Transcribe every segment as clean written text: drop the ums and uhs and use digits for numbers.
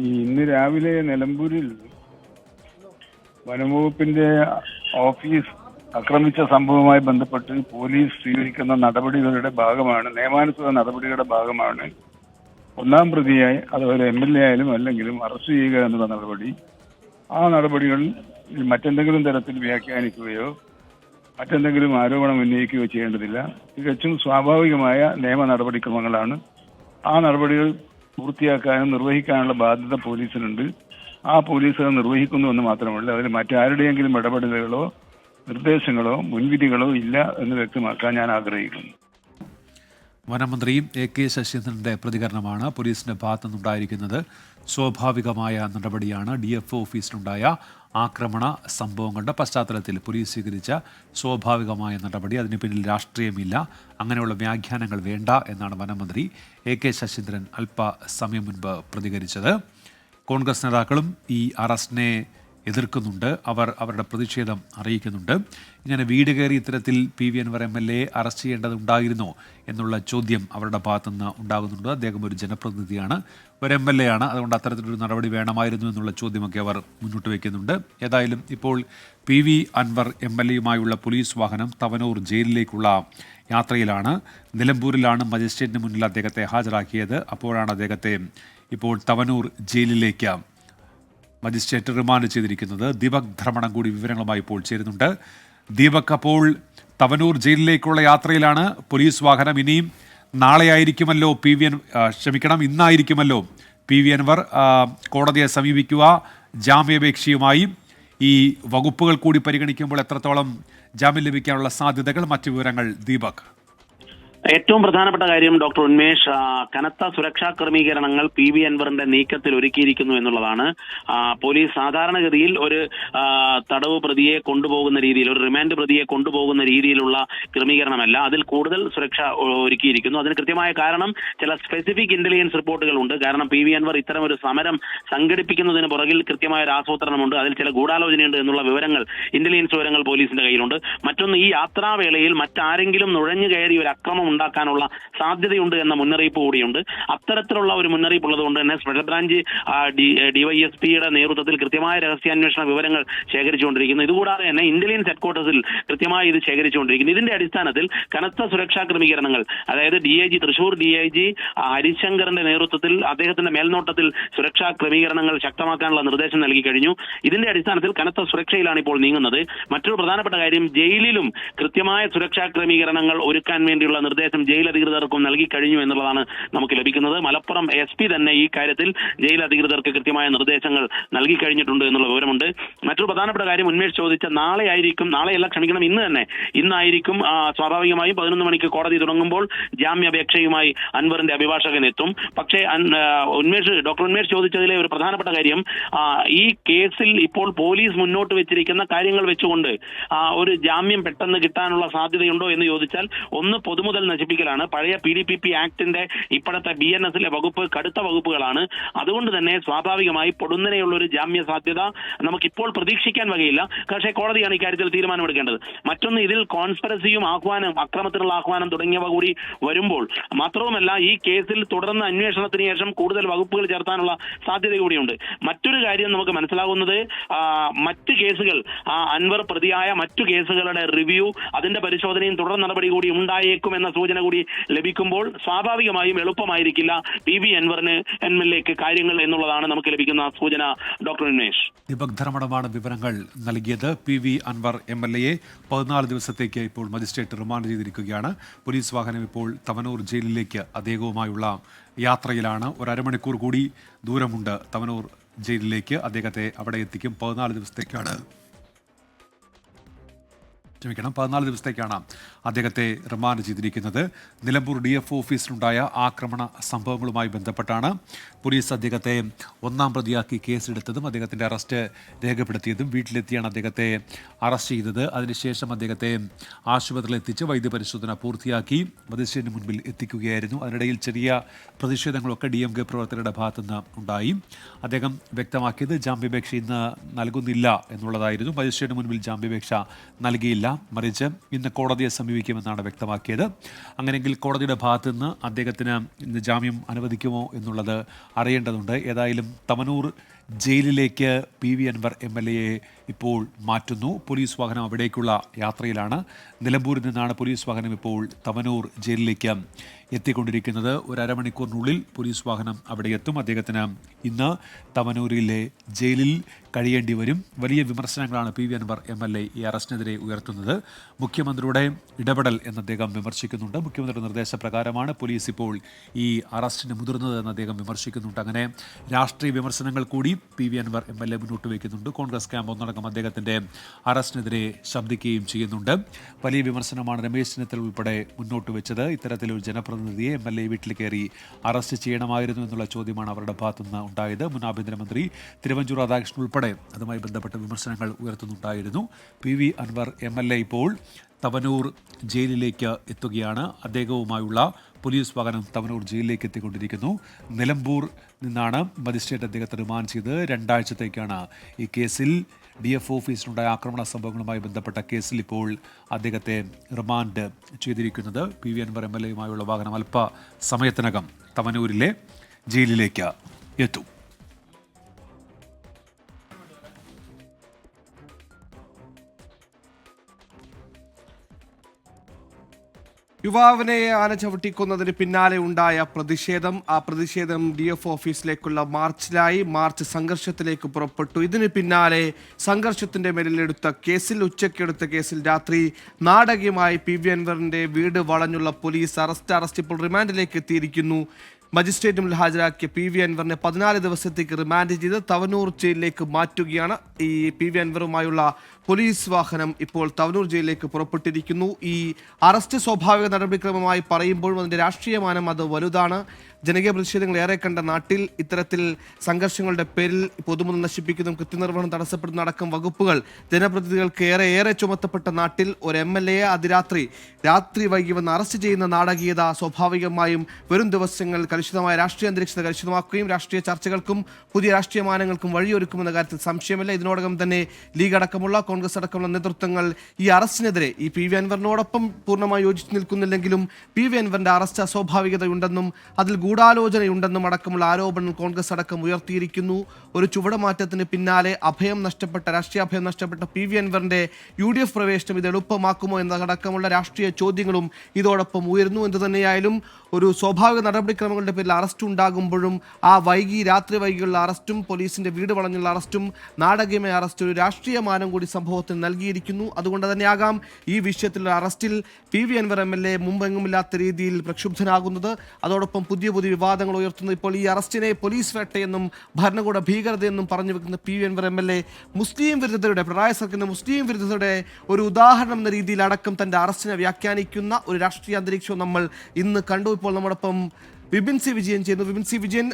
ഇന്ന് രാവിലെ നിലമ്പൂരിൽ വനംവകുപ്പിന്റെ ഓഫീസ് ആക്രമിച്ച സംഭവവുമായി ബന്ധപ്പെട്ട് പോലീസ് സ്വീകരിക്കുന്ന നടപടികളുടെ ഭാഗമാണ്, നിയമാനുസൃത നടപടികളുടെ ഭാഗമാണ് ഒന്നാം പ്രതിയായി അത് ഒരു MLA ആയാലും അല്ലെങ്കിലും അറസ്റ്റ് ചെയ്യുക എന്നുള്ള നടപടി. ആ നടപടികൾ മറ്റെന്തെങ്കിലും തരത്തിൽ വ്യാഖ്യാനിക്കുകയോ മറ്റെന്തെങ്കിലും ആരോപണം ഉന്നയിക്കുകയോ ചെയ്യേണ്ടതില്ല. തികച്ചും സ്വാഭാവികമായ നിയമ നടപടിക്രമങ്ങളാണ്. ആ നടപടികൾ പൂർത്തിയാക്കാനും നിർവഹിക്കാനുള്ള ബാധ്യത പോലീസിനുണ്ട്. ആ പോലീസ് അത് നിർവഹിക്കുന്നു എന്ന് മാത്രമല്ല, അതിൽ മറ്റാരുടെയെങ്കിലും ഇടപെടലുകളോ നിർദ്ദേശങ്ങളോ മുൻവിധികളോ ഇല്ല എന്ന് വ്യക്തമാക്കാൻ ഞാൻ ആഗ്രഹിക്കുന്നു. വനമന്ത്രി AK ശശീന്ദ്രന്റെ പ്രതികരണമാണ് പോലീസിന്റെ ഭാഗത്തു നിന്നുണ്ടായിരിക്കുന്നത്. സ്വാഭാവികമായ നടപടിയാണ്. DFO ഓഫീസിലുണ്ടായ ആക്രമണ സംഭവങ്ങളുടെ പശ്ചാത്തലത്തിൽ പോലീസ് സ്വീകരിച്ച സ്വാഭാവികമായ നടപടി. അതിന് പിന്നിൽ രാഷ്ട്രീയമില്ല, അങ്ങനെയുള്ള വ്യാഖ്യാനങ്ങൾ വേണ്ട എന്നാണ് വനമന്ത്രി AK ശശീന്ദ്രൻ അല്പസമയം മുൻപ് പ്രതികരിച്ചത്. കോൺഗ്രസ് നേതാക്കളും ഈ അറസ്റ്റിനെ എതിർക്കുന്നുണ്ട്. അവർ അവരുടെ പ്രതിഷേധം അറിയിക്കുന്നുണ്ട്. ഇങ്ങനെ വീട് കയറി ഇത്തരത്തിൽ PV അൻവർ MLA അറസ്റ്റ് ചെയ്യേണ്ടതുണ്ടായിരുന്നോ എന്നുള്ള ചോദ്യം അവരുടെ ഭാഗത്തുനിന്ന് ഉണ്ടാകുന്നുണ്ട്. അദ്ദേഹം ഒരു ജനപ്രതിനിധിയാണ്, ഒരു MLA ആണ്, അതുകൊണ്ട് അത്തരത്തിലൊരു നടപടി വേണമായിരുന്നു എന്നുള്ള ചോദ്യമൊക്കെ അവർ മുന്നോട്ട് വയ്ക്കുന്നുണ്ട്. ഏതായാലും ഇപ്പോൾ PV അൻവർ MLAയുമായുള്ള പോലീസ് വാഹനം തവനൂർ ജയിലിലേക്കുള്ള യാത്രയിലാണ്. നിലമ്പൂരിലാണ് മജിസ്ട്രേറ്റിന് മുന്നിൽ അദ്ദേഹത്തെ ഹാജരാക്കിയത്. അപ്പോഴാണ് അദ്ദേഹത്തെ ഇപ്പോൾ തവനൂർ ജയിലിലേക്ക് മജിസ്ട്രേറ്റ് റിമാൻഡ് ചെയ്തിരിക്കുന്നത്. ദീപക് ധർമ്മടം കൂടി വിവരങ്ങളുമായി ഇപ്പോൾ ചേരുന്നുണ്ട്. ദീപക്, അപ്പോൾ തവനൂർ ജയിലിലേക്കുള്ള യാത്രയിലാണ് പോലീസ് വാഹനം. ഇനിയും നാളെയായിരിക്കുമല്ലോ ഇന്നായിരിക്കുമല്ലോ PV അൻവർ കോടതിയെ സമീപിക്കുക ജാമ്യാപേക്ഷയുമായി. ഈ വകുപ്പുകൾ കൂടി പരിഗണിക്കുമ്പോൾ എത്രത്തോളം ജാമ്യം ലഭിക്കാനുള്ള സാധ്യതകൾ, മറ്റു വിവരങ്ങൾ ദീപക്? ഏറ്റവും പ്രധാനപ്പെട്ട കാര്യം ഡോക്ടർ ഉന്മേഷ്, കനത്ത സുരക്ഷാ ക്രമീകരണങ്ങൾ PV അൻവറിന്റെ നീക്കത്തിൽ ഒരുക്കിയിരിക്കുന്നു എന്നുള്ളതാണ്. പോലീസ് സാധാരണഗതിയിൽ ഒരു തടവ് പ്രതിയെ കൊണ്ടുപോകുന്ന രീതിയിൽ, ഒരു റിമാൻഡ് പ്രതിയെ കൊണ്ടുപോകുന്ന രീതിയിലുള്ള ക്രമീകരണമല്ല, അതിൽ കൂടുതൽ സുരക്ഷ ഒരുക്കിയിരിക്കുന്നു. അതിന് കൃത്യമായ കാരണം ചില സ്പെസിഫിക് ഇന്റലിജൻസ് റിപ്പോർട്ടുകളുണ്ട്. കാരണം PV അൻവർ ഇത്തരം ഒരു സമരം സംഘടിപ്പിക്കുന്നതിന് പുറകിൽ കൃത്യമായ ഒരു ആസൂത്രണമുണ്ട്, അതിൽ ചില ഗൂഢാലോചനയുണ്ട് എന്നുള്ള വിവരങ്ങൾ, ഇന്റലിജൻസ് വിവരങ്ങൾ പോലീസിന്റെ കയ്യിലുണ്ട്. മറ്റൊന്ന്, ഈ യാത്രാവേളയിൽ മറ്റാരെങ്കിലും നുഴഞ്ഞു കയറി ഒരു അക്രമം ഉണ്ടാക്കാനുള്ള സാധ്യതയുണ്ട് എന്ന മുന്നറിയിപ്പ് കൂടിയുണ്ട്. അത്തരത്തിലുള്ള ഒരു മുന്നറിയിപ്പ് ഉള്ളതുകൊണ്ട് തന്നെ സ്പെഷ്യൽ ബ്രാഞ്ച് DYSPയുടെ നേതൃത്വത്തിൽ കൃത്യമായ രഹസ്യാന്വേഷണ വിവരങ്ങൾ ശേഖരിച്ചുകൊണ്ടിരിക്കുന്നു. ഇതുകൂടാതെ തന്നെ ഇന്റലിജൻസ് ഹെഡ്ക്വാർട്ടേഴ്സിൽ കൃത്യമായി ഇത് ശേഖരിച്ചുകൊണ്ടിരിക്കുന്നു. ഇതിന്റെ അടിസ്ഥാനത്തിൽ കനത്ത സുരക്ഷാ ക്രമീകരണങ്ങൾ, അതായത് തൃശൂർ DIG ഹരിശങ്കറിന്റെ നേതൃത്വത്തിൽ, അദ്ദേഹത്തിന്റെ മേൽനോട്ടത്തിൽ സുരക്ഷാ ക്രമീകരണങ്ങൾ ശക്തമാക്കാനുള്ള നിർദ്ദേശം നൽകി കഴിഞ്ഞു. ഇതിന്റെ അടിസ്ഥാനത്തിൽ കനത്ത സുരക്ഷയിലാണ് ഇപ്പോൾ നീങ്ങുന്നത്. മറ്റൊരു പ്രധാനപ്പെട്ട കാര്യം, ജയിലിലും കൃത്യമായ സുരക്ഷാ ക്രമീകരണങ്ങൾ ഒരുക്കാൻ വേണ്ടിയുള്ള നിർദ്ദേശം ജയിൽ അധികൃതർക്കും നൽകി കഴിഞ്ഞു എന്നുള്ളതാണ് നമുക്ക് ലഭിക്കുന്നത്. മലപ്പുറം SP തന്നെ ഈ കാര്യത്തിൽ ജയിൽ അധികൃതർക്ക് കൃത്യമായ നിർദ്ദേശങ്ങൾ നൽകി കഴിഞ്ഞിട്ടുണ്ട് എന്നുള്ള വിവരമുണ്ട്. മറ്റൊരു പ്രധാനപ്പെട്ട കാര്യം, ഉന്മേഷ് ചോദിച്ച ഇന്നായിരിക്കും സ്വാഭാവികമായും 11 മണിക്ക് കോടതി തുടങ്ങുമ്പോൾ ജാമ്യാപേക്ഷയുമായി അൻവറിന്റെ അഭിഭാഷകൻ എത്തും. പക്ഷേ ഡോക്ടർ ഉന്മേഷ് ചോദിച്ചതിലെ ഒരു പ്രധാനപ്പെട്ട കാര്യം, ഈ കേസിൽ ഇപ്പോൾ പോലീസ് മുന്നോട്ട് വെച്ചിരിക്കുന്ന കാര്യങ്ങൾ വെച്ചുകൊണ്ട് ഒരു ജാമ്യം പെട്ടെന്ന് കിട്ടാനുള്ള സാധ്യതയുണ്ടോ എന്ന് ചോദിച്ചാൽ, ഒന്ന് പൊതുമുതൽ നശിപ്പിക്കലാണ്. പഴയ PDPP ആക്ടിന്റെ ഇപ്പോഴത്തെ BNSലെ വകുപ്പ് കടുത്ത വകുപ്പുകളാണ്. അതുകൊണ്ട് തന്നെ സ്വാഭാവികമായി പൊടുന്നനെയുള്ള ഒരു ജാമ്യ സാധ്യത നമുക്കിപ്പോൾ പ്രതീക്ഷിക്കാൻ വകയില്ല. പക്ഷേ കോടതിയാണ് ഇക്കാര്യത്തിൽ തീരുമാനമെടുക്കേണ്ടത്. മറ്റൊന്ന്, ഇതിൽ കോൺസ്പിറസിയും അക്രമത്തിനുള്ള ആഹ്വാനം തുടങ്ങിയവ കൂടി വരുമ്പോൾ മാത്രവുമല്ല, ഈ കേസിൽ തുടർന്ന് അന്വേഷണത്തിന് ശേഷം കൂടുതൽ വകുപ്പുകൾ ചേർത്താനുള്ള സാധ്യത കൂടിയുണ്ട്. മറ്റൊരു കാര്യം നമുക്ക് മനസ്സിലാകുന്നത്, മറ്റ് കേസുകൾ, അൻവർ പ്രതിയായ മറ്റു കേസുകളുടെ റിവ്യൂ, അതിന്റെ പരിശോധനയും തുടർ നടപടി കൂടി ഉണ്ടായേക്കുമെന്ന സൂചന കൂടി ലഭിക്കുമ്പോൾ സ്വാഭാവികമായും എളുപ്പമായിരിക്കില്ല PV അൻവറിന് MLAക്ക് കാര്യങ്ങൾ എന്നുള്ളതാണ് നമുക്ക് ലഭിക്കുന്ന സൂചന. ഡോക്ടർ ഉന്മേഷ്. ദീപക് ധർമ്മടമാണ് വിവരങ്ങൾ നൽകിയത്. PV അൻവർ MLAയെ 14 ദിവസത്തേക്ക് ഇപ്പോൾ മജിസ്ട്രേറ്റ് റിമാൻഡ് ചെയ്തിരിക്കുകയാണ്. പോലീസ് വാഹനം ഇപ്പോൾ തവനൂർ ജയിലിലേക്ക് അദ്ദേഹവുമായുള്ള യാത്രയിലാണ്. ഒരു അരമണിക്കൂർ കൂടി ദൂരമുണ്ട് തവനൂർ ജയിലിലേക്ക്. അദ്ദേഹത്തെ അവിടെ എത്തിക്കും. 14 ദിവസത്തേക്കാണ് അദ്ദേഹത്തെ റിമാൻഡ് ചെയ്തിരിക്കുന്നത്. നിലമ്പൂർ DFO ഓഫീസിലുണ്ടായ ആക്രമണ സംഭവങ്ങളുമായി ബന്ധപ്പെട്ടാണ് പോലീസ് അദ്ദേഹത്തെ ഒന്നാം പ്രതിയാക്കി കേസെടുത്തതും അദ്ദേഹത്തിൻ്റെ അറസ്റ്റ് രേഖപ്പെടുത്തിയതും. വീട്ടിലെത്തിയാണ് അദ്ദേഹത്തെ അറസ്റ്റ് ചെയ്തത്. അതിനുശേഷം അദ്ദേഹത്തെ ആശുപത്രിയിൽ എത്തിച്ച് വൈദ്യപരിശോധന പൂർത്തിയാക്കി മജിസ്ട്രേറ്റിന് മുൻപിൽ എത്തിക്കുകയായിരുന്നു. അതിനിടയിൽ ചെറിയ പ്രതിഷേധങ്ങളൊക്കെ DMK പ്രവർത്തകരുടെ ഭാഗത്തുനിന്ന് ഉണ്ടായി. അദ്ദേഹം വ്യക്തമാക്കിയത് ജാമ്യാപേക്ഷ ഇന്ന് നൽകുന്നില്ല എന്നുള്ളതായിരുന്നു. മജിസ്ട്രേറ്റിന് മുൻപിൽ ജാമ്യാപേക്ഷ നൽകിയില്ല. മറിച്ച് ഇന്ന് കോടതിയെ സമീപിക്കുമെന്നാണ് വ്യക്തമാക്കിയത്. അങ്ങനെയെങ്കിൽ കോടതിയുടെ ഭാഗത്തു നിന്ന് അദ്ദേഹത്തിന് ഇന്ന് ജാമ്യം അനുവദിക്കുമോ എന്നുള്ളത് അറിയേണ്ടതുണ്ട്. ഏതായാലും തവനൂർ ജയിലിലേക്ക് PV അൻവർ MLA ഇപ്പോൾ മാറ്റുന്നു. പോലീസ് വാഹനം അവിടേക്കുള്ള യാത്രയിലാണ്. നിലമ്പൂരിൽ നിന്നാണ് പോലീസ് വാഹനം ഇപ്പോൾ തവനൂർ ജയിലിലേക്ക് എത്തിക്കൊണ്ടിരിക്കുന്നത്. ഒരു അരമണിക്കൂറിനുള്ളിൽ പോലീസ് വാഹനം അവിടെ എത്തും. അദ്ദേഹത്തിന് ഇന്ന് തവനൂരിലെ ജയിലിൽ കഴിയേണ്ടി വരും. വലിയ വിമർശനങ്ങളാണ് PV അൻവർ MLA ഈ അറസ്റ്റിനെതിരെ ഉയർത്തുന്നത്. മുഖ്യമന്ത്രിയുടെ ഇടപെടൽ എന്ന് അദ്ദേഹം വിമർശിക്കുന്നുണ്ട്. മുഖ്യമന്ത്രിയുടെ നിർദ്ദേശപ്രകാരമാണ് പോലീസ് ഇപ്പോൾ ഈ അറസ്റ്റിന് മുതിർന്നത് എന്ന് അദ്ദേഹം വിമർശിക്കുന്നുണ്ട്. അങ്ങനെ രാഷ്ട്രീയ വിമർശനങ്ങൾ കൂടി PV അൻവർ MLA മുന്നോട്ട് വയ്ക്കുന്നുണ്ട്. കോൺഗ്രസ് ക്യാമ്പ് ഒന്നടങ്കം അദ്ദേഹത്തിന്റെ അറസ്റ്റിനെതിരെ ശബ്ദിക്കുകയും ചെയ്യുന്നുണ്ട്. വലിയ വിമർശനമാണ് രമേശ് ചെന്നിത്തല ഉൾപ്പെടെ മുന്നോട്ട് വെച്ചത്. ഇത്തരത്തിലൊരു ജനപ്രതിനിധിയെ MLA വീട്ടിൽ കയറി അറസ്റ്റ് ചെയ്യണമായിരുന്നു എന്നുള്ള ചോദ്യമാണ് അവരുടെ ഭാഗത്തുനിന്ന് ഉണ്ടായത്. മുൻ ആഭ്യന്തരമന്ത്രി തിരുവഞ്ചൂർ രാധാകൃഷ്ണൻ ഉൾപ്പെടെ അതുമായി ബന്ധപ്പെട്ട വിമർശനങ്ങൾ ഉയർത്തുന്നുണ്ടായിരുന്നു. PV അൻവർ MLA ഇപ്പോൾ തവനൂർ ജയിലിലേക്ക് എത്തുകയാണ്. അദ്ദേഹവുമായുള്ള പോലീസ് വാഹനം തവനൂർ ജയിലിലേക്ക് എത്തിക്കൊണ്ടിരിക്കുന്നു. നിലമ്പൂർ നിന്നാണ് മജിസ്ട്രേറ്റ് അദ്ദേഹത്തെ റിമാൻഡ് ചെയ്ത് 2 ആഴ്ചത്തേക്കാണ് ഈ കേസിൽ DF ഓഫീസിലുണ്ടായ ആക്രമണ സംഭവങ്ങളുമായി ബന്ധപ്പെട്ട കേസിൽ ഇപ്പോൾ അദ്ദേഹത്തെ റിമാൻഡ് ചെയ്തിരിക്കുന്നത്. PV അൻവർ MLAയുമായുള്ള വാഹനം അല്പ സമയത്തിനകം തവനൂരിലെ ജയിലിലേക്ക് എത്തും. യുവാവിനെ ആന ചവിട്ടിക്കൊന്നതിന് പിന്നാലെ ഉണ്ടായ പ്രതിഷേധം, ആ പ്രതിഷേധം DF ഓഫീസിലേക്കുള്ള മാർച്ചിലായി. മാർച്ച് സംഘർഷത്തിലേക്ക് പുറപ്പെട്ടു. ഇതിന് പിന്നാലെ സംഘർഷത്തിന്റെ മേലിലെടുത്ത കേസിൽ, ഉച്ചയ്ക്കെടുത്ത കേസിൽ രാത്രി നാടകീയമായി PV അൻവറിന്റെ വീട് വളഞ്ഞുള്ള പോലീസ് അറസ്റ്റ് ഇപ്പോൾ റിമാൻഡിലേക്ക് എത്തിയിരിക്കുന്നു. മജിസ്ട്രേറ്റ് മുന്നിൽ ഹാജരാക്കിയ PV അൻവറിനെ 14 ദിവസത്തേക്ക് റിമാൻഡ് ചെയ്ത് തവനൂർ ജയിലിലേക്ക് മാറ്റുകയാണ്. ഈ PV അൻവറുമായുള്ള പോലീസ് വാഹനം ഇപ്പോൾ തവനൂർ ജയിലിലേക്ക് പുറപ്പെട്ടിരിക്കുന്നു. ഈ അറസ്റ്റ് സ്വാഭാവിക നടപടിക്രമമായി പറയുമ്പോഴും അതിൻ്റെ രാഷ്ട്രീയമാനം അത് വലുതാണ്. ജനകീയ പ്രതിഷേധങ്ങൾ ഏറെ കണ്ട നാട്ടിൽ ഇത്തരത്തിൽ സംഘർഷങ്ങളുടെ പേരിൽ പൊതുമുതൽ നശിപ്പിക്കുന്നതും കൃത്യനിർവഹണം തടസ്സപ്പെടുന്ന അടക്കം വകുപ്പുകൾ ജനപ്രതിനിധികൾക്ക് ഏറെ ചുമത്തപ്പെട്ട നാട്ടിൽ ഒരു MLA രാത്രി വൈകി വന്ന് അറസ്റ്റ് ചെയ്യുന്ന നാടകീയത സ്വാഭാവികമായും വരും ദിവസങ്ങൾ കലുഷിതമായ രാഷ്ട്രീയ അന്തരീക്ഷത്തെ കലുഷിതമാക്കുകയും രാഷ്ട്രീയ ചർച്ചകൾക്കും പുതിയ രാഷ്ട്രീയ മാനങ്ങൾക്കും വഴിയൊരുക്കുമെന്ന കാര്യത്തിൽ സംശയമില്ല. ഇതിനോടകം തന്നെ ലീഗ് അടക്കമുള്ള കോൺഗ്രസ് അടക്കമുള്ള നേതൃത്വങ്ങൾ ഈ അറസ്റ്റിനെതിരെ ഈ PV അൻവറിനോടൊപ്പം പൂർണ്ണമായി യോജിച്ചു നിൽക്കുന്നില്ലെങ്കിലും PV അൻവറിന്റെ അറസ്റ്റ് അസ്വാഭാവികതയുണ്ടെന്നും അതിൽ ഗൂഢാലോചനയുണ്ടെന്നും അടക്കമുള്ള ആരോപണം കോൺഗ്രസ് അടക്കം ഉയർത്തിയിരിക്കുന്നു. ഒരു ചുവടുമാറ്റത്തിന് പിന്നാലെ രാഷ്ട്രീയ അഭയം നഷ്ടപ്പെട്ട PV അൻവറിന്റെ UDF പ്രവേശനം ഇത് എളുപ്പമാക്കുമോ എന്നതടക്കമുള്ള രാഷ്ട്രീയ ചോദ്യങ്ങളും ഇതോടൊപ്പം ഉയരുന്നു. എന്തു തന്നെയായാലും ഒരു സ്വാഭാവിക നടപടിക്രമങ്ങളുടെ പേരിൽ അറസ്റ്റ് ഉണ്ടാകുമ്പോഴും ആ രാത്രി വൈകിയുള്ള അറസ്റ്റും പോലീസിന്റെ വീട് വളഞ്ഞുള്ള അറസ്റ്റും നാടകീയമായ അറസ്റ്റ് ഒരു രാഷ്ട്രീയ മാനം കൂടി സംഭവത്തിന് നൽകിയിരിക്കുന്നു. അതുകൊണ്ട് തന്നെയാകാം ഈ വിഷയത്തിലുള്ള അറസ്റ്റിൽ PV അൻവർ MLA മുമ്പെങ്ങുമില്ലാത്ത രീതിയിൽ പ്രക്ഷുബ്ധനാകുന്നത്. അതോടൊപ്പം പുതിയ വിവാദങ്ങൾ ഉയർത്തുന്നത്. ഇപ്പോൾ ഈ അറസ്റ്റിനെ പോലീസ് വേട്ടയെന്നും ഭരണകൂട ഭീകരതയെന്നും പറഞ്ഞു വെക്കുന്ന PV അൻവർ MLA മുസ്ലിം വിരുദ്ധതയുടെ, പിണറായി സർക്കാരിന്റെ മുസ്ലിം വിരുദ്ധതയുടെ ഒരു ഉദാഹരണം എന്ന രീതിയിൽ അടക്കം തന്റെ അറസ്റ്റിനെ വ്യാഖ്യാനിക്കുന്ന ഒരു രാഷ്ട്രീയ അന്തരീക്ഷവും നമ്മൾ ഇന്ന് കണ്ടു. ഇപ്പോൾ നമ്മോടൊപ്പം വിപിൻ സി വിജയൻ ചെയ്യുന്നു. വിപിൻ സി വിജയൻ,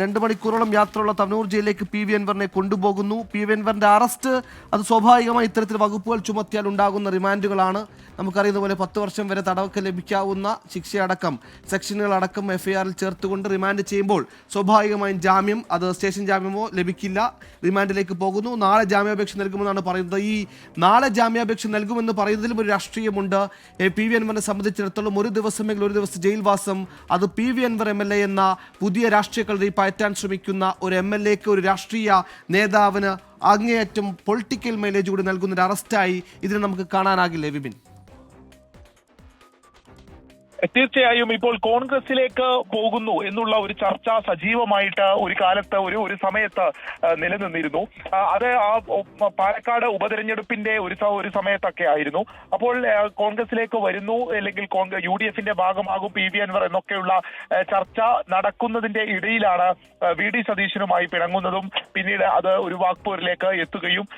2 മണിക്കൂറോളം യാത്രയുള്ള തവനൂർ ജയിലിലേക്ക് PV അൻവറിനെ കൊണ്ടുപോകുന്നു. PV അൻവറിന്റെ അറസ്റ്റ് അത് സ്വാഭാവികമായി ഇത്തരത്തിൽ വകുപ്പുകൾ ചുമത്തിയാൽ ഉണ്ടാകുന്ന റിമാൻഡുകളാണ്. നമുക്കറിയുന്ന പോലെ 10 വർഷം വരെ തടവൊക്കെ ലഭിക്കാവുന്ന ശിക്ഷയടക്കം സെക്ഷനുകളടക്കം FIR ചേർത്തുകൊണ്ട് റിമാൻഡ് ചെയ്യുമ്പോൾ സ്വാഭാവികമായും ജാമ്യം, അത് സ്റ്റേഷൻ ജാമ്യമോ ലഭിക്കില്ല, റിമാൻഡിലേക്ക് പോകുന്നു. നാളെ ജാമ്യാപേക്ഷ നൽകുമെന്നാണ് പറയുന്നത്. ഈ നാളെ ജാമ്യാപേക്ഷ നൽകുമെന്ന് പറയുന്നതിലും ഒരു രാഷ്ട്രീയമുണ്ട്. PV അൻവറിനെ സംബന്ധിച്ചിടത്തോളം ഒരു ദിവസമെങ്കിൽ ഒരു ദിവസം ജയിൽവാസം അത് PV അൻവർ MLA എന്ന പുതിയ രാഷ്ട്രീയ കളരി പയറ്റാൻ ശ്രമിക്കുന്ന ഒരു MLAക്ക്, ഒരു രാഷ്ട്രീയ നേതാവിന് അങ്ങേയറ്റം പൊളിറ്റിക്കൽ മൈലേജ് കൂടി നൽകുന്ന ഒരു അറസ്റ്റായി ഇതിനെ നമുക്ക് കാണാനാകില്ലേ വിപിൻ? തീർച്ചയായും ഇപ്പോൾ കോൺഗ്രസിലേക്ക് പോകുന്നു എന്നുള്ള ഒരു ചർച്ച സജീവമായിട്ട് ഒരു കാലത്ത് ഒരു സമയത്ത് നിലനിന്നിരുന്നു. അത് ആ പാലക്കാട് ഉപതെരഞ്ഞെടുപ്പിന്റെ ഒരു സമയത്തൊക്കെ ആയിരുന്നു. അപ്പോൾ കോൺഗ്രസിലേക്ക് വരുന്നു, അല്ലെങ്കിൽ UDFന്റെ ഭാഗമാകും PV അൻവർ എന്നൊക്കെയുള്ള ചർച്ച നടക്കുന്നതിന്റെ ഇടയിലാണ് VD സതീശനുമായി പിണങ്ങുന്നതും പിന്നീട് അത് ഒരു വാക്പോരിലേക്ക് എത്തുകയും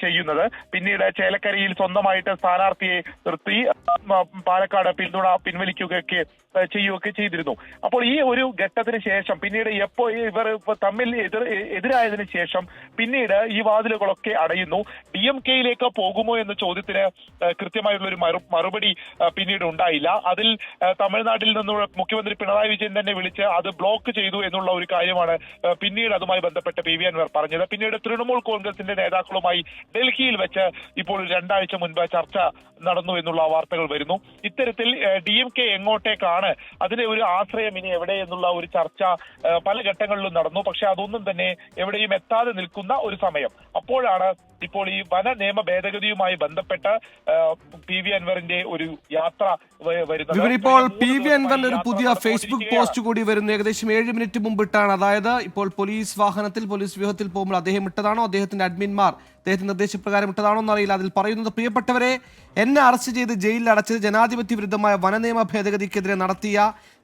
ചെയ്യുന്നത്. പിന്നീട് ചേലക്കരയിൽ സ്വന്തമായിട്ട് സ്ഥാനാർത്ഥിയെ നിർത്തി പാലക്കാട് പിന്തുണ പിൻവലിക്കുക ചെയ്യുകയൊക്കെ ചെയ്തിരുന്നു. അപ്പോൾ ഈ ഒരു ഘട്ടത്തിന് ശേഷം പിന്നീട് ഇവർ തമ്മിൽ എതിരായതിനു ശേഷം പിന്നീട് ഈ വാതിലുകളൊക്കെ അടയുന്നു. DMK-യിലേക്ക് പോകുമോ എന്ന ചോദ്യത്തിന് കൃത്യമായിട്ടുള്ള ഒരു മറുപടി പിന്നീട് ഉണ്ടായില്ല. അതിൽ തമിഴ്നാട്ടിൽ നിന്നുള്ള മുഖ്യമന്ത്രി പിണറായി വിജയൻ തന്നെ വിളിച്ച് അത് ബ്ലോക്ക് ചെയ്തു എന്നുള്ള ഒരു കാര്യമാണ് പിന്നീട് അതുമായി ബന്ധപ്പെട്ട് PV അൻവർ പറഞ്ഞത്. പിന്നീട് തൃണമൂൽ കോൺഗ്രസിന്റെ നേതാക്കളുമായി ഡൽഹിയിൽ വെച്ച് ഇപ്പോൾ 2 ആഴ്ച മുൻപ് ചർച്ച നടന്നു എന്നുള്ള വാർത്തകൾ വരുന്നു. ഇത്തരത്തിൽ DMK എങ്ങോട്ടേക്കാണ്, അതിന്റെ ഒരു ആശ്രയം ഇനി എവിടെ എന്നുള്ള ഒരു ചർച്ച പല ഘട്ടങ്ങളിലും നടന്നു. പക്ഷെ അതൊന്നും തന്നെ എവിടെയും എത്താതെ നിൽക്കുന്ന ഒരു സമയം. അപ്പോഴാണ് ഇപ്പോൾ ഈ വന നിയമ ഭേദഗതിയുമായി ബന്ധപ്പെട്ട് PV അൻവറിന്റെ ഒരു യാത്ര വരുന്നത്. ഇപ്പോൾ PV അൻവറിന്റെ ഒരു പുതിയ ഫേസ്ബുക്ക് പോസ്റ്റ് കൂടി വരുന്നു. ഏകദേശം 7 മിനിറ്റ് മുമ്പിട്ടാണ്. അതായത് ഇപ്പോൾ പോലീസ് വാഹനത്തിൽ, പോലീസ് വ്യൂഹത്തിൽ പോകുമ്പോൾ അദ്ദേഹം ഇട്ടതാണോ, അദ്ദേഹത്തിന്റെ അഡ്മിന്മാർ അദ്ദേഹത്തിന്റെ നിർദ്ദേശപ്രകാരം ഇട്ടതാണോ എന്നറിയില്ല. അതിൽ പറയുന്നത്, പ്രിയപ്പെട്ടവരെ, എന്നെ അറസ്റ്റ് ചെയ്ത് ജയിലിൽ അടച്ചത് ജനാധിപത്യ വിരുദ്ധമായ വനനിയമ ഭേദഗതിക്കെതിരെ നടത്തിയ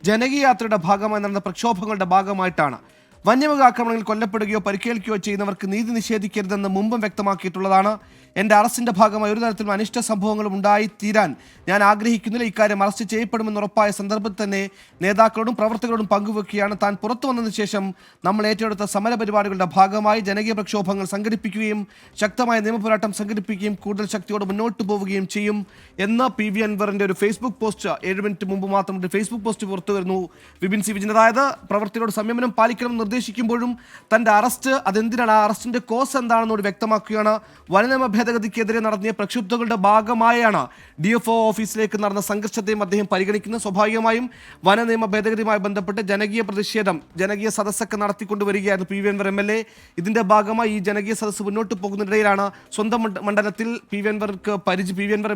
ജനകീയ യാത്രയുടെ ഭാഗമായി നടന്ന പ്രക്ഷോഭങ്ങളുടെ ഭാഗമായിട്ടാണ്. വന്യമൃഗാക്രമണങ്ങളിൽ കൊല്ലപ്പെടുകയോ പരിക്കേൽക്കുകയോ ചെയ്യുന്നവർക്ക് നീതി നിഷേധിക്കരുതെന്ന് മുമ്പും വ്യക്തമാക്കിയിട്ടുള്ളതാണ്. എൻ്റെ അറസ്റ്റിന്റെ ഭാഗമായി ഒരു തരത്തിലും അനിഷ്ട സംഭവങ്ങളും ഉണ്ടായി തീരാൻ ഞാൻ ആഗ്രഹിക്കുന്നില്ല. ഇക്കാര്യം അറസ്റ്റ് ചെയ്യപ്പെടുമെന്ന് ഉറപ്പായ സന്ദർഭത്തിൽ തന്നെ നേതാക്കളോടും പ്രവർത്തകരോടും പങ്കുവെക്കുകയാണ്. താൻ പുറത്തു വന്നതിന് ശേഷം നമ്മൾ ഏറ്റെടുത്ത സമരപരിപാടികളുടെ ഭാഗമായി ജനകീയ പ്രക്ഷോഭങ്ങൾ സംഘടിപ്പിക്കുകയും ശക്തമായ നിയമപോരാട്ടം സംഘടിപ്പിക്കുകയും കൂടുതൽ ശക്തിയോടെ മുന്നോട്ട് പോവുകയും ചെയ്യും എന്ന് PV അൻവറിന്റെ ഒരു ഫേസ്ബുക്ക് പോസ്റ്റ് 7 മിനിറ്റ് മുമ്പ് മാത്രം ഫേസ്ബുക്ക് പോസ്റ്റ് പുറത്തു വരുന്നു. വിപിൻ സി വിജയൻ, അതായത് പ്രവർത്തകരോട് സംയമനം പാലിക്കണം നിർദ്ദേശിക്കുമ്പോഴും തന്റെ അറസ്റ്റ് അതെന്തിനാണ്, ആ അറസ്റ്റിന്റെ കോസ് എന്താണെന്നോട് വ്യക്തമാക്കുകയാണ്. വനനിയമ ഭേദഗതിക്കെതിരെ നടത്തിയ പ്രക്ഷുബ്ധങ്ങളുടെ ഭാഗമായാണ് DFO ഓഫീസിലേക്ക് നടന്ന സംഘർഷത്തെയും അദ്ദേഹം പരിഗണിക്കുന്നത്. സ്വാഭാവികമായും വനനിയമ ഭേദഗതിയുമായി ബന്ധപ്പെട്ട് ജനകീയ സദസ്സൊക്കെ നടത്തിക്കൊണ്ടുവരികയായിരുന്നു PV അൻവർ MLA. ഇതിന്റെ ഭാഗമായി ഈ ജനകീയ സദസ്സ് മുന്നോട്ട് പോകുന്നതിനിടയിലാണ് സ്വന്തം മണ്ഡലത്തിൽ PV അൻവർ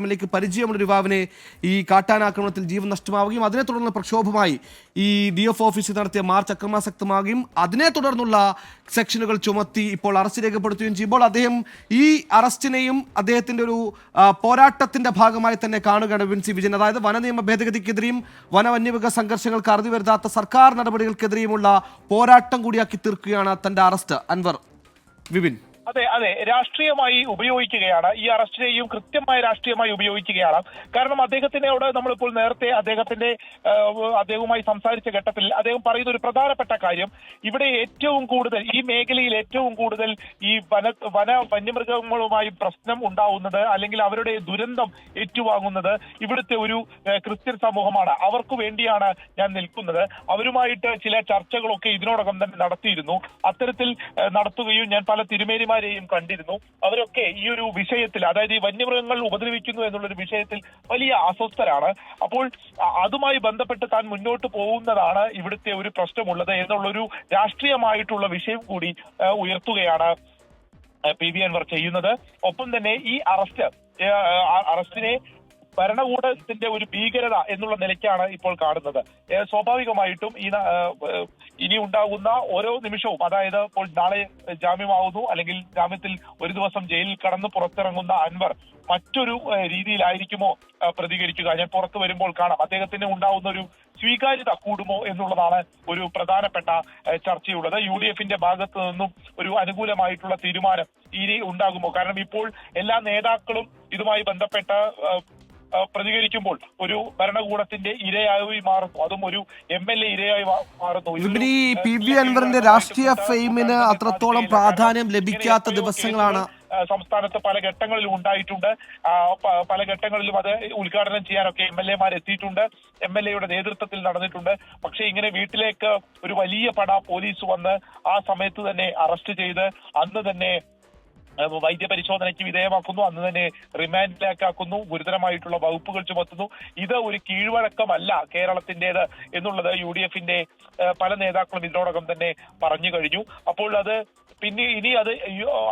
MLAക്ക് പരിചയമുള്ള യുവാവിനെ ഈ കാട്ടാനാക്രമണത്തിൽ ജീവൻ നഷ്ടമാവുകയും അതിനെ തുടർന്ന് പ്രക്ഷോഭമായി ഈ DFO ഓഫീസിൽ നടത്തിയ മാർച്ച് അക്രമാസക്തമാവുകയും അതിനെ തുടർന്നുള്ള സെക്ഷനുകൾ ചുമത്തി ഇപ്പോൾ അറസ്റ്റ് രേഖപ്പെടുത്തുകയും ചെയ്യുമ്പോൾ അദ്ദേഹം ഈ അറസ്റ്റിനെയും അദ്ദേഹത്തിന്റെ ഒരു പോരാട്ടത്തിന്റെ ഭാഗമായി തന്നെ കാണുകയാണ് വിപിൻ സി വിജയൻ. അതായത് വനനിയമ ഭേദഗതിക്കെതിരെയും വന്യമൃഗ സംഘർഷങ്ങൾക്ക് അറുതി വരുത്താത്ത സർക്കാർ നടപടികൾക്കെതിരെയുമുള്ള പോരാട്ടം കൂടിയാക്കി തീർക്കുകയാണ് തന്റെ അറസ്റ്റ് അൻവർ. വിപിൻ, അതെ, രാഷ്ട്രീയമായി ഉപയോഗിക്കുകയാണ്. ഈ അറസ്റ്റിനെയും കൃത്യമായ രാഷ്ട്രീയമായി ഉപയോഗിക്കുകയാണ്. കാരണം അദ്ദേഹത്തിനോട് നമ്മളിപ്പോൾ നേരത്തെ അദ്ദേഹവുമായി സംസാരിച്ച ഘട്ടത്തിൽ അദ്ദേഹം പറയുന്ന ഒരു പ്രധാനപ്പെട്ട കാര്യം, ഇവിടെ ഏറ്റവും കൂടുതൽ ഈ മേഖലയിൽ ഏറ്റവും കൂടുതൽ ഈ വന്യമൃഗങ്ങളുമായി പ്രശ്നം ഉണ്ടാവുന്നത് അല്ലെങ്കിൽ അവരുടെ ദുരന്തം ഏറ്റുവാങ്ങുന്നത് ഇവിടുത്തെ ഒരു ക്രിസ്ത്യൻ സമൂഹമാണ്. അവർക്ക് വേണ്ടിയാണ് ഞാൻ നിൽക്കുന്നത്. അവരുമായിട്ട് ചില ചർച്ചകളൊക്കെ ഇതിനോടകം തന്നെ നടത്തിയിരുന്നു. അത്തരത്തിൽ നടത്തുകയും ഞാൻ പല തിരുമേനിമാരെയും കണ്ടിരുന്നു. അവരൊക്കെ ഈ ഒരു വിഷയത്തിൽ, അതായത് ഈ വന്യമൃഗങ്ങൾ ഉപദ്രവിക്കുന്നു എന്നുള്ളൊരു വിഷയത്തിൽ വലിയ അസ്വസ്ഥരാണ്. അപ്പോൾ അതുമായി ബന്ധപ്പെട്ട് താൻ മുന്നോട്ട് പോകുന്നതാണ് ഇവിടുത്തെ ഒരു പ്രശ്നമുള്ളത് എന്നുള്ളൊരു രാഷ്ട്രീയമായിട്ടുള്ള വിഷയം കൂടി ഉയർത്തുകയാണ് PV അൻവർ ചെയ്യുന്നത്. ഒപ്പം തന്നെ ഈ അറസ്റ്റിനെ ഭരണകൂടത്തിന്റെ ഒരു ഭീകരത എന്നുള്ള നിലയ്ക്കാണ് ഇപ്പോൾ കാണുന്നത്. സ്വാഭാവികമായിട്ടും ഇനി ഉണ്ടാകുന്ന ഓരോ നിമിഷവും, അതായത് ഇപ്പോൾ നാളെ ജാമ്യമാവുന്നു, അല്ലെങ്കിൽ ജാമ്യത്തിൽ ഒരു ദിവസം ജയിലിൽ കടന്ന് പുറത്തിറങ്ങുന്ന അൻവർ മറ്റൊരു രീതിയിലായിരിക്കുമോ പ്രതികരിക്കുക? ഞാൻ പുറത്തു വരുമ്പോൾ കാണാം അദ്ദേഹത്തിന് ഉണ്ടാവുന്ന ഒരു സ്വീകാര്യത കൂടുമോ എന്നുള്ളതാണ് ഒരു പ്രധാനപ്പെട്ട ചർച്ചയുള്ളത്. UDF-ന്റെ ഭാഗത്ത് നിന്നും ഒരു അനുകൂലമായിട്ടുള്ള തീരുമാനം ഇനി ഉണ്ടാകുമോ? കാരണം ഇപ്പോൾ എല്ലാ നേതാക്കളും ഇതുമായി ബന്ധപ്പെട്ട പ്രതികരിക്കുമ്പോൾ ഒരു ഭരണകൂടത്തിന്റെ ഇരയായി മാറുന്നു, അതും ഒരു MLA ഇരയായി മാറുന്നു. PV അൻവറിന്റെ രാഷ്ട്രീയ ഫെയിമിന് അത്രത്തോളം പ്രാധാന്യം ലഭിക്കാത്ത ദിവസങ്ങളാണ് സംസ്ഥാനത്ത് പല ഘട്ടങ്ങളിലും ഉണ്ടായിട്ടുണ്ട്. പല ഘട്ടങ്ങളിലും അത് ഉദ്ഘാടനം ചെയ്യാനൊക്കെ MLA-മാർ എത്തിയിട്ടുണ്ട്, MLA-യുടെ നേതൃത്വത്തിൽ നടന്നിട്ടുണ്ട്. പക്ഷെ ഇങ്ങനെ വീട്ടിലേക്ക് ഒരു വലിയ പട പോലീസ് വന്ന് ആ സമയത്ത് തന്നെ അറസ്റ്റ് ചെയ്ത് അന്ന് തന്നെ വൈദ്യപരിശോധനയ്ക്ക് വിധേയമാക്കുന്നു, അന്ന് തന്നെ റിമാൻഡിലേക്കാക്കുന്നു, ഗുരുതരമായിട്ടുള്ള വകുപ്പുകൾ ചുമത്തുന്നു. ഇത് ഒരു കീഴ്വഴക്കമല്ല കേരളത്തിന്റേത് എന്നുള്ളത് UDF-ന്റെ പല നേതാക്കളും ഇതിനോടകം തന്നെ പറഞ്ഞു കഴിഞ്ഞു. അപ്പോൾ അത് ഇനി അത്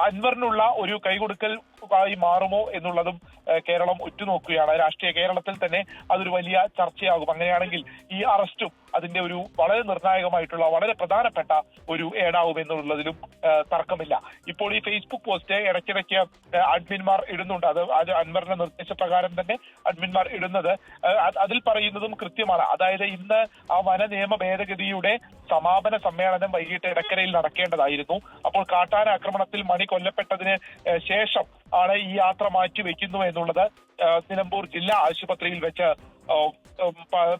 അൻവറിനുള്ള ഒരു കൈകൊടുക്കൽ ആയി മാറുമോ എന്നുള്ളതും കേരളം ഉറ്റുനോക്കുകയാണ്. രാഷ്ട്രീയ കേരളത്തിൽ തന്നെ അതൊരു വലിയ ചർച്ചയാകും. അങ്ങനെയാണെങ്കിൽ ഈ അറസ്റ്റും അതിന്റെ ഒരു വളരെ നിർണായകമായിട്ടുള്ള വളരെ പ്രധാനപ്പെട്ട ഒരു ഏടാവും എന്നുള്ളതിലും തർക്കമില്ല. ഇപ്പോൾ ഈ ഫേസ്ബുക്ക് പോസ്റ്റ് ഇടയ്ക്കിടയ്ക്ക് അഡ്മിന്മാർ ഇടുന്നുണ്ട്. അത് അൻവറിന്റെ നിർദ്ദേശപ്രകാരം തന്നെ അഡ്മിന്മാർ ഇടുന്നത്. അതിൽ പറയുന്നതും കൃത്യമാണ്. അതായത് ഇന്ന് ആ വന നിയമ ഭേദഗതിയുടെ സമാപന സമ്മേളനം വൈകിട്ട് ഇടക്കരയിൽ നടക്കേണ്ടതായിരുന്നു. അപ്പോൾ കാട്ടാന ആക്രമണത്തിൽ മണി കൊല്ലപ്പെട്ടതിന് ശേഷം ആണ് ഈ യാത്ര മാറ്റി വെക്കുന്നു എന്നുള്ളത് നിലമ്പൂർ ജില്ലാ ആശുപത്രിയിൽ വെച്ച്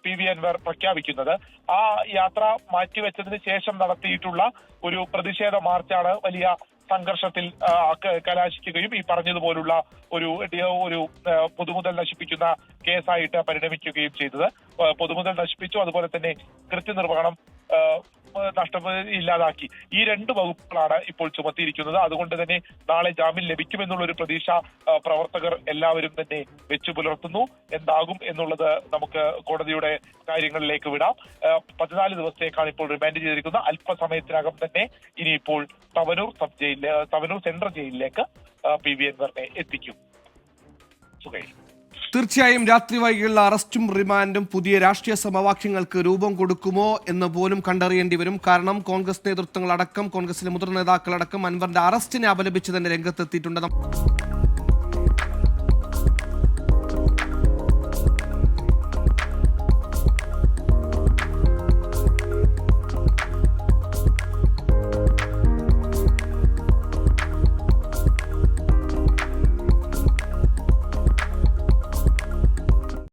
PV അൻവർ പ്രഖ്യാപിക്കുന്നത്. ആ യാത്ര മാറ്റിവെച്ചതിന് ശേഷം നടത്തിയിട്ടുള്ള ഒരു പ്രതിഷേധ മാർച്ചാണ് വലിയ സംഘർഷത്തിൽ കലാശിക്കുകയും ഈ പറഞ്ഞതുപോലുള്ള ഒരു പൊതുമുതൽ നശിപ്പിക്കുന്ന കേസായിട്ട് പരിണമിക്കുകയും ചെയ്തത്. പൊതുമുതൽ നശിപ്പിച്ചു, അതുപോലെ തന്നെ കൃത്യനിർവഹണം ഇല്ലാതാക്കി. ഈ 2 വകുപ്പുകളാണ് ഇപ്പോൾ ചുമത്തിയിരിക്കുന്നത്. അതുകൊണ്ട് തന്നെ നാളെ ജാമ്യം ലഭിക്കുമെന്നുള്ള ഒരു പ്രതീക്ഷ പ്രവർത്തകർ എല്ലാവരും തന്നെ വെച്ചു പുലർത്തുന്നു. എന്താകും എന്നുള്ളത് നമുക്ക് കോടതിയുടെ കാര്യങ്ങളിലേക്ക് വിടാം. 14 ദിവസത്തേക്കാണ് ഇപ്പോൾ റിമാൻഡ് ചെയ്തിരിക്കുന്നത്. അല്പസമയത്തിനകം തന്നെ ഇനിയിപ്പോൾ തവനൂർ സെൻട്രൽ ജയിലിലേക്ക് PV അൻവറിനെ എത്തിക്കും. സുഖൈ. തീർച്ചയായും രാത്രി വൈകിയുള്ള അറസ്റ്റും റിമാൻഡും പുതിയ രാഷ്ട്രീയ സമവാക്യങ്ങൾക്ക് രൂപം കൊടുക്കുമോ എന്ന് പോലും കണ്ടറിയേണ്ടി വരും. കാരണം കോൺഗ്രസ് നേതൃത്വങ്ങളടക്കം, കോൺഗ്രസിലെ മുതിർന്ന നേതാക്കളടക്കം അൻവറിന്റെ അറസ്റ്റിനെ അപലപിച്ച് തന്നെ രംഗത്തെത്തിയിട്ടുണ്ട്.